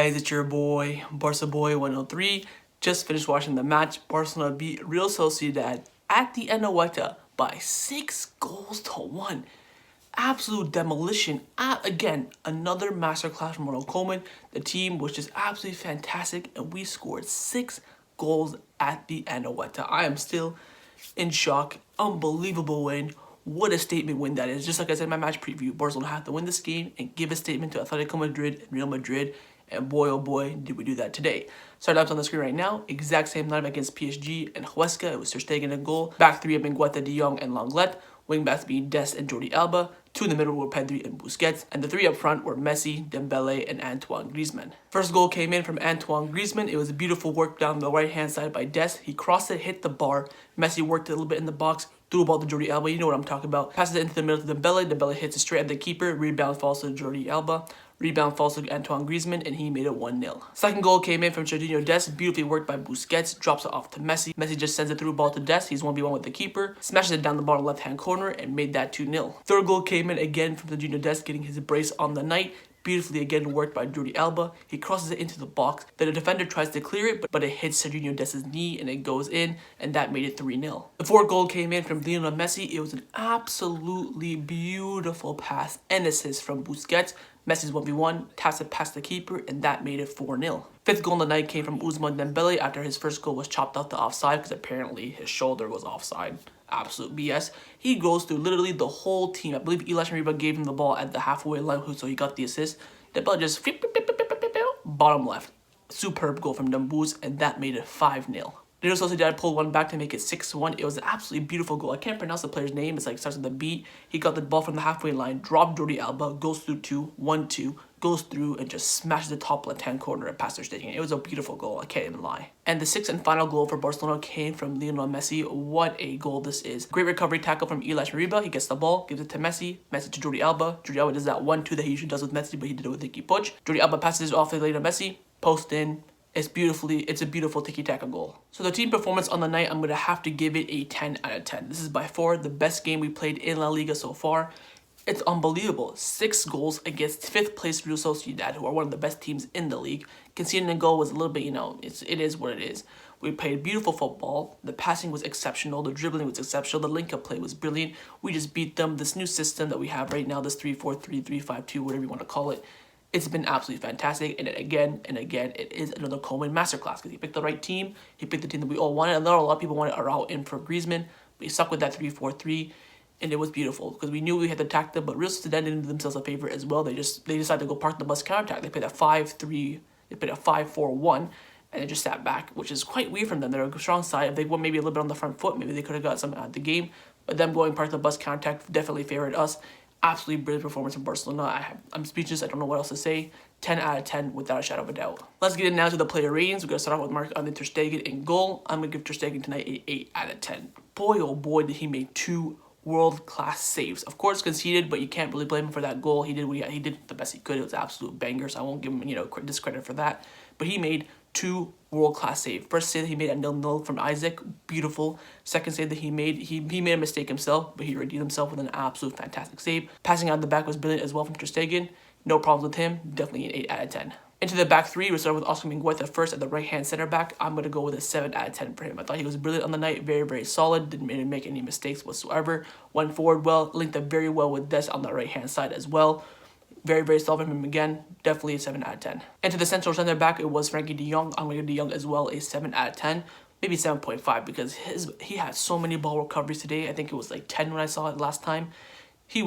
guys, it's your boy, Barca Boy 103. Just finished watching the match. Barcelona beat Real Sociedad at the Anoeta by 6-1. Absolute demolition. Again, another masterclass from Ronald Koeman. The team was just absolutely fantastic, and we scored 6 goals at the Anoeta. I am still in shock. Unbelievable win. What a statement win that is. Just like I said in my match preview, Barcelona have to win this game and give a statement to Atletico Madrid and Real Madrid. And boy, oh boy, did we do that today. Startups on the screen right now. Exact same lineup against PSG and Huesca. It was Ter Stegen in goal. Back three of Guetta, De Jong, and Lenglet. Wingbacks being Dest and Jordi Alba. Two in the middle were Pedri and Busquets. And the three up front were Messi, Dembele, and Antoine Griezmann. First goal came in from Antoine Griezmann. It was a beautiful work down the right-hand side by Dest. He crossed it, hit the bar. Messi worked it a little bit in the box. Threw a ball to Jordi Alba. You know what I'm talking about. Passes it into the middle to Dembele. Dembele hits it straight at the keeper. Rebound falls to Jordi Alba. Rebound falls to Antoine Griezmann, and he made it 1-0. Second goal came in from Sergino Dest, beautifully worked by Busquets, drops it off to Messi. Messi just sends it through ball to Dest. He's 1v1 with the keeper, smashes it down the bottom left-hand corner, and made that 2-0. Third goal came in again from Sergino Dest, getting his brace on the night. Beautifully again worked by Jordi Alba. He crosses it into the box. Then the defender tries to clear it, but it hits Sergino Dest's knee and it goes in, and that made it 3-0. The fourth goal came in from Lionel Messi. It was an absolutely beautiful pass and assist from Busquets. Messi's 1v1, taps it past the keeper, and that made it 4-0. Fifth goal of the night came from Ousmane Dembele after his first goal was chopped off the offside because apparently his shoulder was offside. Absolute BS. He goes through literally the whole team. I believe Ronald gave him the ball at the halfway line, so he got the assist. Dembele just bottom left. Superb goal from Dembele, and that made it 5-0. Real Sociedad pulled one back to make it 6-1. It was an absolutely beautiful goal. I can't pronounce the player's name. It's like starts with the B. He got the ball from the halfway line, dropped Jordi Alba, goes through 1-2, goes through and just smashes the top left-hand corner and past Ter Stegen. It was a beautiful goal. I can't even lie. And the sixth and final goal for Barcelona came from Lionel Messi. What a goal this is. Great recovery tackle from Ronald. He gets the ball, gives it to Messi. Messi to Jordi Alba. Jordi Alba does that 1-2 that he usually does with Messi, but he did it with Ricky Puig. Jordi Alba passes it off to Lionel Messi. Post in. It's a beautiful tiki-taka goal. So the team performance on the night, I'm going to have to give it a 10 out of 10. This is by far the best game we played in La Liga so far. It's unbelievable. 6 goals against 5th place Real Sociedad, who are one of the best teams in the league. Conceding a goal was a little bit, it is what it is. We played beautiful football. The passing was exceptional. The dribbling was exceptional. The link-up play was brilliant. We just beat them. This new system that we have right now, this 3-4-3, 3-5-2, whatever you want to call it, it's been absolutely fantastic, and again, it is another Koeman masterclass because he picked the right team. He picked the team that we all wanted. I know a lot of people wanted Arau in for Griezmann, but he stuck with that 3-4-3, and it was beautiful because we knew we had to attack them, but Real Sociedad didn't do themselves a favor as well. They decided to go park the bus counterattack. They played a 5-3, they played a 5-4-1, and they just sat back, which is quite weird from them. They're a strong side. If they went maybe a little bit on the front foot, maybe they could have got something out of the game, but them going park the bus counterattack definitely favored us. Absolutely brilliant performance from Barcelona. I'm speechless. I don't know what else to say. 10 out of 10 without a shadow of a doubt. Let's get in now to the player ratings. We're going to start off with Marc-Andre Ter Stegen in goal. I'm going to give Ter Stegen tonight an 8 out of 10. Boy, oh boy, did he make 2 world-class saves. Of course, conceded, but you can't really blame him for that goal. He did the best he could. It was an absolute banger, so I won't give him discredit for that. But he made 2 world-class saves. First save that he made at 0-0 from Isaac, beautiful. Second save that he made a mistake himself, but he redeemed himself with an absolute fantastic save. Passing out the back was brilliant as well from Ter Stegen. No problems with him. Definitely an 8 out of 10. Into the back three, we started with Ousmane Dembele first at the right-hand center back. I'm going to go with a 7 out of 10 for him. I thought he was brilliant on the night. Very, very solid. Didn't make any mistakes whatsoever. Went forward well. Linked up very well with Dest on the right-hand side as well. Very, very solid from him again. Definitely a 7 out of 10. Into the central center back, it was Frenkie de Jong. I'm going to give de Jong as well a 7 out of 10. Maybe 7.5 because he had so many ball recoveries today. I think it was like 10 when I saw it last time. It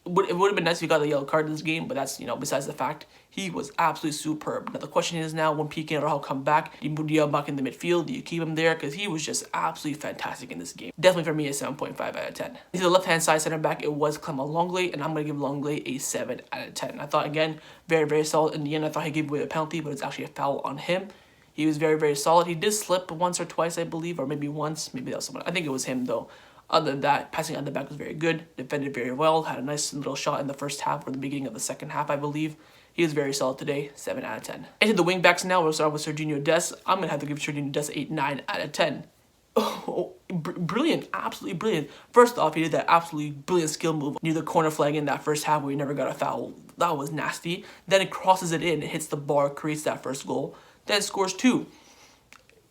would have been nice if he got the yellow card in this game, but that's, besides the fact. He was absolutely superb. Now, the question is now, when Piqué and Araujo come back, do you put Dion back in the midfield? Do you keep him there? Because he was just absolutely fantastic in this game. Definitely for me, a 7.5 out of 10. To the left-hand side center back, it was Clement Lenglet, and I'm going to give Lenglet a 7 out of 10. I thought, again, very, very solid. In the end, I thought he gave away a penalty, but it's actually a foul on him. He was very, very solid. He did slip once or twice, I believe, or maybe once. Maybe that was someone. I think it was him, though. Other than that, passing out the back was very good. Defended very well. Had a nice little shot in the first half or the beginning of the second half, I believe. He was very solid today. 7 out of 10. Into the wing backs now. We'll start with Sergino Dest. I'm going to have to give Sergino Dest a 9 out of 10. Oh, brilliant, absolutely brilliant. First off, he did that absolutely brilliant skill move near the corner flag in that first half where he never got a foul. That was nasty. Then it crosses it in, it hits the bar, creates that first goal. Then scores 2.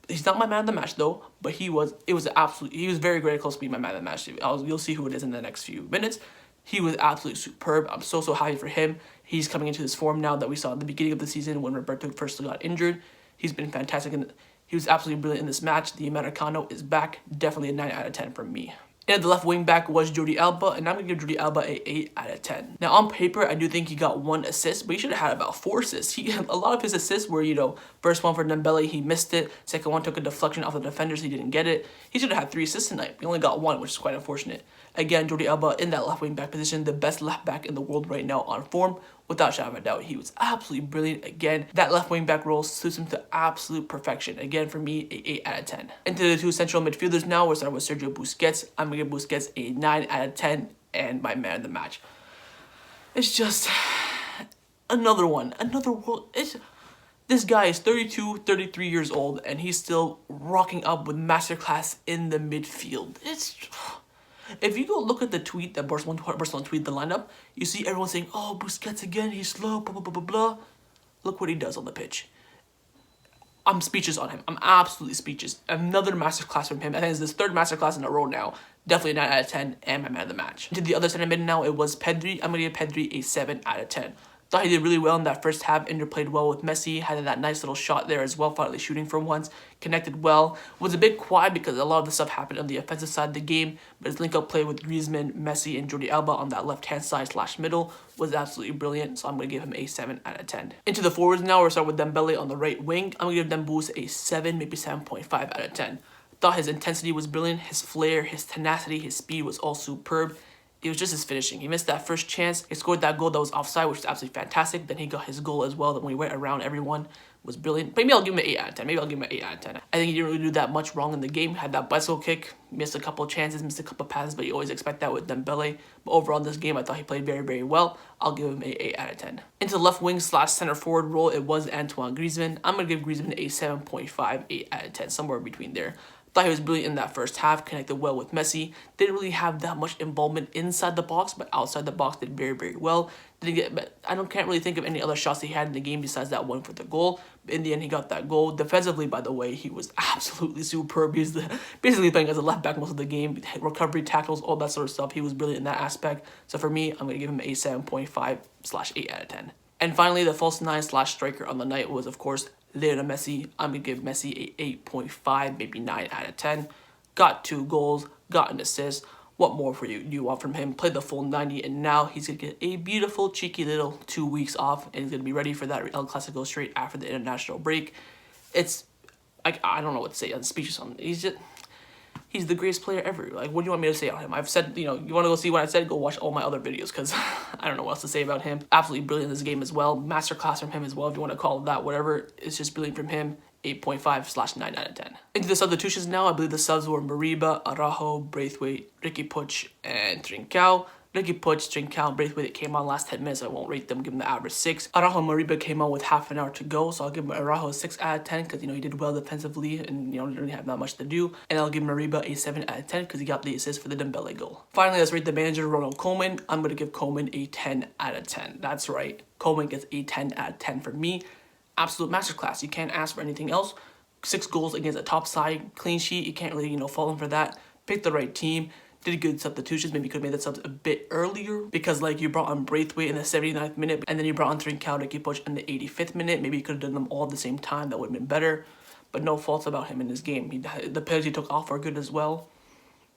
He's not my man of the match though, but he was very, very close to being my man of the match. You'll see who it is in the next few minutes. He was absolutely superb. I'm so happy for him. He's coming into his form now that we saw at the beginning of the season when Roberto first got injured. He's been fantastic, and he was absolutely brilliant in this match. The Americano is back. Definitely a 9 out of 10 from me. And the left wing back was Jordi Alba, and I'm going to give Jordi Alba a 8 out of 10. Now, on paper, I do think he got 1 assist, but he should have had about 4 assists. A lot of his assists were, first one for Dembele, he missed it. Second one took a deflection off the defenders, he didn't get it. He should have had 3 assists tonight. He only got 1, which is quite unfortunate. Again, Jordi Alba in that left wing back position, the best left back in the world right now on form. Without a shadow of a doubt, he was absolutely brilliant. Again, that left wing back role suits him to absolute perfection. Again, for me, a 8 out of 10. Into the 2 central midfielders now, we're starting with Sergio Busquets. I'm going to give Busquets a 9 out of 10 and my man of the match. It's just another one, another world. This guy is 32, 33 years old, and he's still rocking up with masterclass in the midfield. If you go look at the tweet that Barcelona tweeted the lineup, you see everyone saying, oh, Busquets again, he's slow, blah, blah, blah, blah, blah. Look what he does on the pitch. I'm speechless on him. I'm absolutely speechless. Another masterclass from him. I think it's his 3rd masterclass in a row now. Definitely a 9 out of 10 and my man of the match. To the other center mid now, it was Pedri. I'm going to give Pedri a 7 out of 10. Thought he did really well in that first half, interplayed well with Messi, had that nice little shot there as well, finally shooting for once, connected well. Was a bit quiet because a lot of the stuff happened on the offensive side of the game, but his link-up play with Griezmann, Messi, and Jordi Alba on that left-hand side / middle was absolutely brilliant, so I'm going to give him a 7 out of 10. Into the forwards now, we're starting with Dembele on the right wing. I'm going to give Dembele a 7, maybe 7.5 out of 10. Thought his intensity was brilliant, his flair, his tenacity, his speed was all superb. It was just his finishing. He missed that first chance. He scored that goal that was offside, which was absolutely fantastic. Then he got his goal as well. That when he went around everyone was brilliant. Maybe I'll give him an 8 out of 10. Maybe I'll give him an 8 out of 10. I think he didn't really do that much wrong in the game. Had that bicycle kick, missed a couple of chances, missed a couple of passes, but you always expect that with Dembele. But overall in this game, I thought he played very, very well. I'll give him an 8 out of 10. Into the left wing / center forward role, it was Antoine Griezmann. I'm going to give Griezmann a 7.5, 8 out of 10, somewhere between there. Thought he was brilliant in that first half, connected well with Messi. Didn't really have that much involvement inside the box, but outside the box did very, very well. But I can't really think of any other shots he had in the game besides that one for the goal. But in the end, he got that goal. Defensively, by the way, he was absolutely superb. He's basically playing as a left back most of the game. Recovery, tackles, all that sort of stuff. He was brilliant in that aspect. So for me, I'm going to give him a 7.5/8 out of 10. And finally, the false 9 / striker on the night was, of course, Lionel Messi. I'm going to give Messi a 8.5, maybe 9 out of 10. Got 2 goals, got an assist. What more do you want from him? Played the full 90, and now he's going to get a beautiful, cheeky little 2 weeks off, and he's going to be ready for that El Clasico straight after the international break. I don't know what to say. I'm speechless on him. He's the greatest player ever. Like, what do you want me to say on him? I've said, you want to go see what I said, go watch all my other videos, because I don't know what else to say about him. Absolutely brilliant in this game as well. Masterclass from him as well, if you want to call it that, whatever. It's just brilliant from him. 8.5/9 out of 10. Into the substitutions now, I believe the subs were Mariba, Araujo, Braithwaite, Ricky Puig, and Trincao. Ricky Puig, Trincao, Braithwaite came on last 10 minutes. I won't rate them, give them the average 6. Araujo and Mariba came on with half an hour to go, so I'll give Araujo a 6 out of 10 because, he did well defensively and, didn't really have that much to do. And I'll give Mariba a 7 out of 10 because he got the assist for the Dembele goal. Finally, let's rate the manager, Ronald Koeman. I'm going to give Koeman a 10 out of 10. That's right. Koeman gets a 10 out of 10 for me. Absolute masterclass. You can't ask for anything else. 6 goals against a top side, clean sheet. You can't really, fault him for that. Picked the right team. Did good substitutions. Maybe you could have made the subs a bit earlier because, you brought on Braithwaite in the 79th minute and then you brought on Trincao, Ricky Puig in the 85th minute. Maybe you could have done them all at the same time. That would have been better. But no faults about him in this game. The penalties he took off are good as well.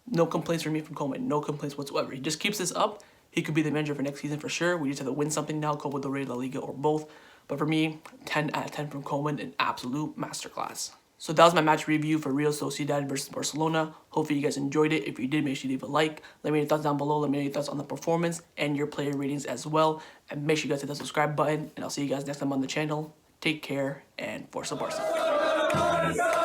No complaints from me from Koeman. No complaints whatsoever. He just keeps this up. He could be the manager for next season for sure. We just have to win something now, Copa del Rey, La Liga, or both. But for me, 10 out of 10 from Koeman, an absolute masterclass. So that was my match review for Real Sociedad versus Barcelona. Hopefully you guys enjoyed it. If you did, make sure you leave a like. Let me know your thoughts down below. Let me know your thoughts on the performance and your player ratings as well. And make sure you guys hit the subscribe button. And I'll see you guys next time on the channel. Take care and Forza Barca.